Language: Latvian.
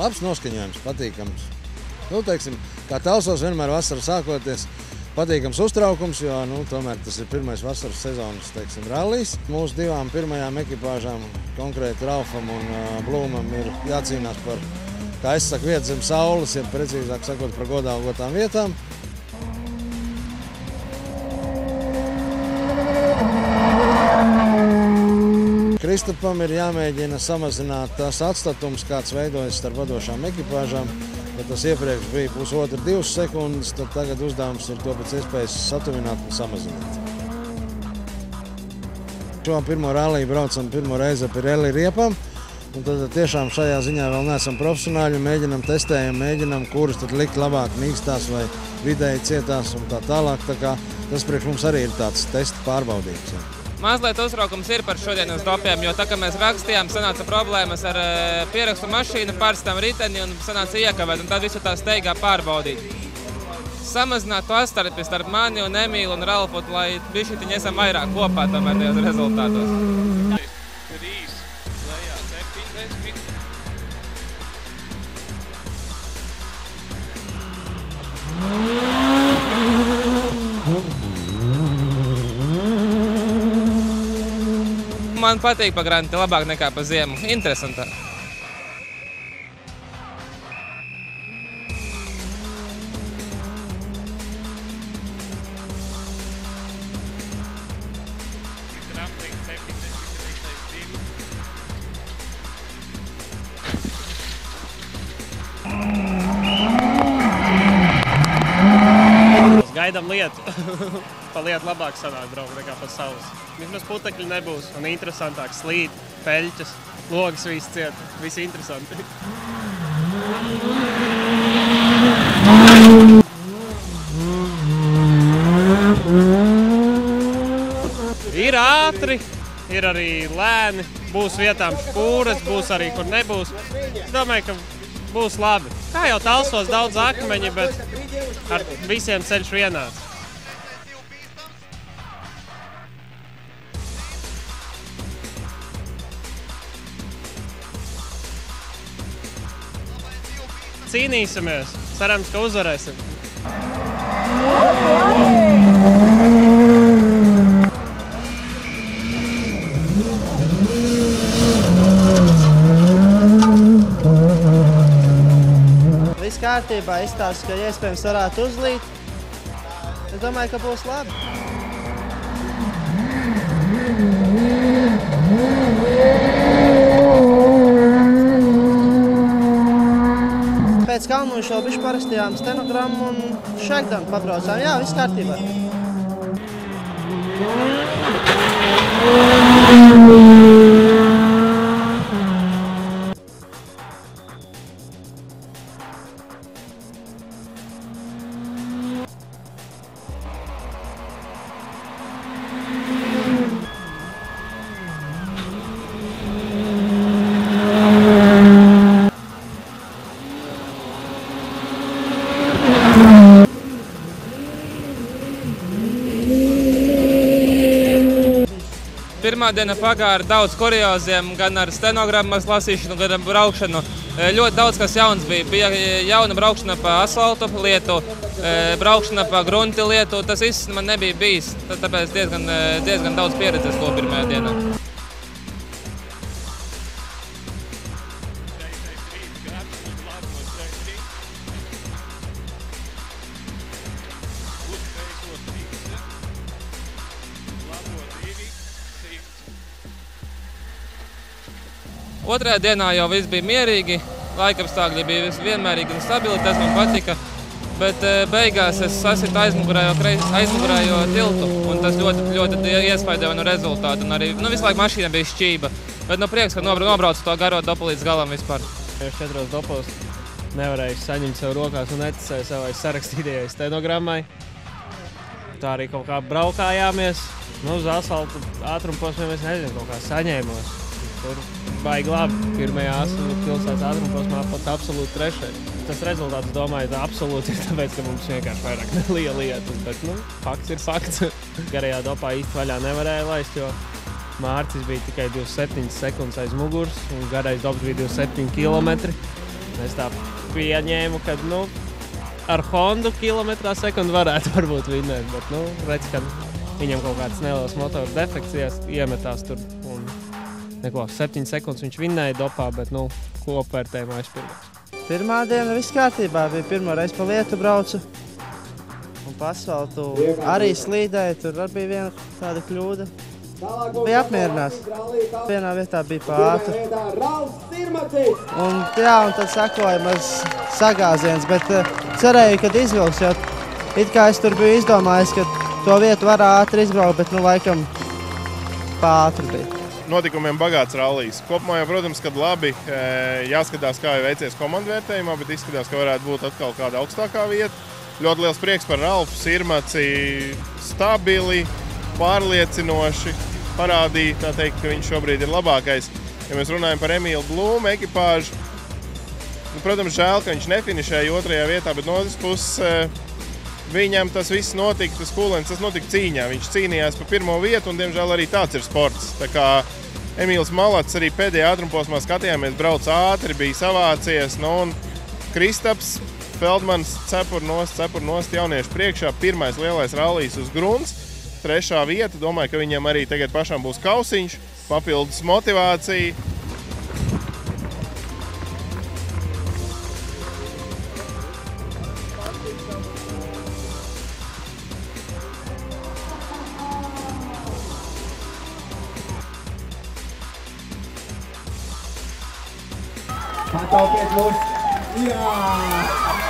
labs noskaņojums, patīkams. Nu, teiksim, kā Talsos vienmēr vasara sākoties, patīkams uztraukums, jo, tomēr tas ir pirmais vasaras sezonas, teiksim, rallijs. Mūsu divām pirmajām ekipāžām, konkrēti Ralfam un Blūmam, ir jācīnās par, kā es saku, vietu zem saules, ja precīzāk sakot, par godalgotām vietām. Kristapam ir jāmēģina samazināt tās atstatums, kāds veidojas starp vadošām ekipāžām. Ja tas iepriekš bija 1,5–2 sekundes, tad tagad uzdevums ir to pēc iespējas satuvināt un samazināt. Šo pirmo ralliju braucam pirmo reizi ap Pirelli riepām. Un tad tiešām šajā ziņā vēl neesam profesionāļi, testējam, mēģinam, kuras tad likt labāk mīkstās vai vidēji cietās un tā tālāk. Tā kā tas priekš mums arī ir tāds testa pārbaudījums. Mazliet uztraukums ir par šodienas dopiem, jo tā, kā mēs rakstījām, sanāca problēmas ar pierakstu mašīnu, pārstam riteni un sanāca iekavēt, un tad visu tā steigā pārbaudīt. Samazināt to astarpi starp mani un Emīlu un Ralfu, lai bišķitiņi esam vairāk kopā tomēr tajos rezultātos. Man patīk pa granti labāk nekā pa ziemu. Interesantāk. Gaidām lietu. Pa lietu labāk sanāk braukt nekā pa saules. Vismaz putekļi nebūs un interesantāk slīd, peļķes, logas viss ciet. Viss interesanti. Ir ātri, ir arī lēni, būs vietām špūres, būs arī, kur nebūs. Es domāju, ka būs labi. Kā jau Talsos daudz akmeņi, bet ar visiem ceļš vienāds. Cīnīsimies. Cerams, ka uzvarēsim. Viss kārtībā, izstāsta, ka iespējams varētu uzlīt. Es domāju, ka būs labi. Pēc Kalnuņš jau bišķi parakstījām stenogrammu un shakedown pabraucām. Jā, viss kārtībā. Pirmā diena pagāja ar daudz kurioziem, gan ar stenogrammas lasīšanu, gan ar braukšanu. Ļoti daudz kas jauns bija. Bija jauna braukšana pa asfaltu lietu, braukšana pa grunti lietu. Tas viss man nebija bijis, tāpēc diezgan daudz pieredzes to pirmajā dienā. Otrajā dienā jau viss bija mierīgi, laikapstākļi bija vienmērīgi un stabili, tas man patika. Bet beigās es sasitu aizmugurējo tiltu, un tas ļoti iespaidoja no rezultātu. Un arī visu laiku mašīna bija šķība. Bet prieks, ka nobraucu to garo dopu līdz galam vispār. Pēc 4 dopos nevarēju saņemt sev rokās un neticēju savai sarakstītajai stenogrammai. Tā arī kaut kā braukājāmies. Uz asfaltu ātrumposmiem es nezinu, kaut kā saņēmos. Tur baigi labi. Pirmajā pilsētas ātrumposmā pat absolūti trešais. Tas rezultāts, domāju, tā absolūti ir tāpēc, ka mums vienkārši vairāk nelija lietas. Bet, fakts ir fakts. Garajā dopā īsti vaļā nevarēja laist, jo Mārcis bija tikai 27 sekundes aiz muguras un garais dops bija 27 kilometri. Es tā pieņēmu, ka, ar Hondu kilometrā sekundu varētu varbūt vinnēt, bet, redz, ka viņam kaut kāds neliels motoru defekts iemetās tur un 7 sekundes viņš vinnēja dopā, bet, kopvērtējumā aizpildās. Pirmā diena viss kārtībā, bija pirmo reizi pa lietu braucu un pa asfaltu arī slīdēju, tur arī bija viena tāda kļūda. Bija apmierināts. Vienā vietā bija pa ātru. Un tad sekoja maz sagāziens, bet cerēju, kad izvilks, jo it kā es tur biju izdomājis, ka to vietu var ātri izbraukt, bet laikam pa ātru bija. Notikumiem bagāts rallijs. Kopumā jau, protams, kad labi jāskatās, kā jau veicies komandu vērtējumā, bet izskatās, ka varētu būt atkal kāda augstākā vieta. Ļoti liels prieks par Ralfu Sirmaci, stabili, pārliecinoši parādīja, tā teikt, ka viņš šobrīd ir labākais. Ja mēs runājam par Emīlu Blūmu ekipāžu, protams, žēl, ka viņš nefinišēja 2. vietā, bet no otras puses viņam tas viss notika, tas kūlens, tas notika cīņā. Viņš cīnījās par 1. vietu un, diemžēl, arī tāds ir sports. Tā kā Emīls Malats arī pēdējā ātrumposmā skatījāmies, brauc ātri, bija savācies, un Kristaps Feldmans cepur nost jauniešu priekšā, pirmais lielais rallijs uz grunts, 3. vieta, domāju, ka viņam arī tagad pašam būs kausiņš, papildus motivācija. Pataukiet mūs! Jā!